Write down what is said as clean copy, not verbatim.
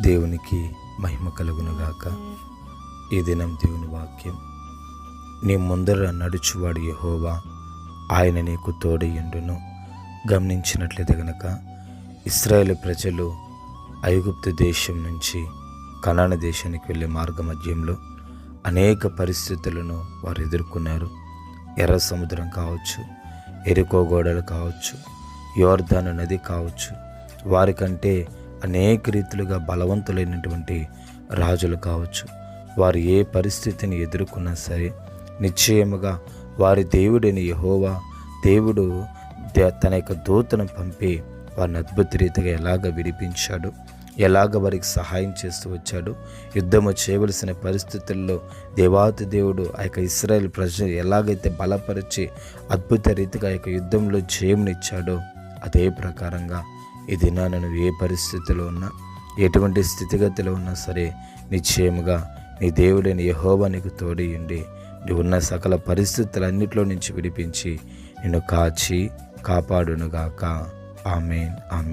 దేవునికి మహిమ కలుగునుగాక. ఈ దినం దేవుని వాక్యం, నీ ముందర నడుచువాడు యెహోవా, ఆయన నీకు తోడయుండును. గమనించినట్లయితే గనక ఇశ్రాయేలు ప్రజలు ఐగుప్తు దేశం నుంచి కనాను దేశానికి వెళ్ళే మార్గ మధ్యంలో అనేక పరిస్థితులను వారు ఎదుర్కొన్నారు. ఎర్ర సముద్రం కావచ్చు, ఎరికో గోడలు కావచ్చు, యోర్దాను నది కావచ్చు, వారికంటే అనేక రీతులుగా బలవంతులైనటువంటి రాజులు కావచ్చు. వారు ఏ పరిస్థితిని ఎదుర్కొన్నా సరే నిశ్చయముగా వారి దేవుడైన యెహోవా దేవుడు తన యొక్క దూతను పంపి వారిని అద్భుత రీతిగా ఎలాగ విడిపించాడు, ఎలాగ వారికి సహాయం చేస్తూ వచ్చాడు. యుద్ధము చేయవలసిన పరిస్థితుల్లో దేవాతి దేవుడు ఆ యొక్క ఇశ్రాయేలు ప్రజలు ఎలాగైతే బలపరిచి అద్భుత రీతిగా ఆ యొక్క యుద్ధంలో జయమునిచ్చాడో అదే ప్రకారంగా ఈ దినాన నువ్వు ఏ పరిస్థితిలో ఉన్నా, ఎటువంటి స్థితిగతిలో ఉన్నా సరే నిశ్చయముగా నీ దేవుడైన యెహోవా నీకు తోడయుండి నువ్వు ఉన్న సకల పరిస్థితులన్నిటిలో నుంచి విడిపించి నిన్ను కాచి కాపాడునుగాక. ఆమేన్, ఆమేన్.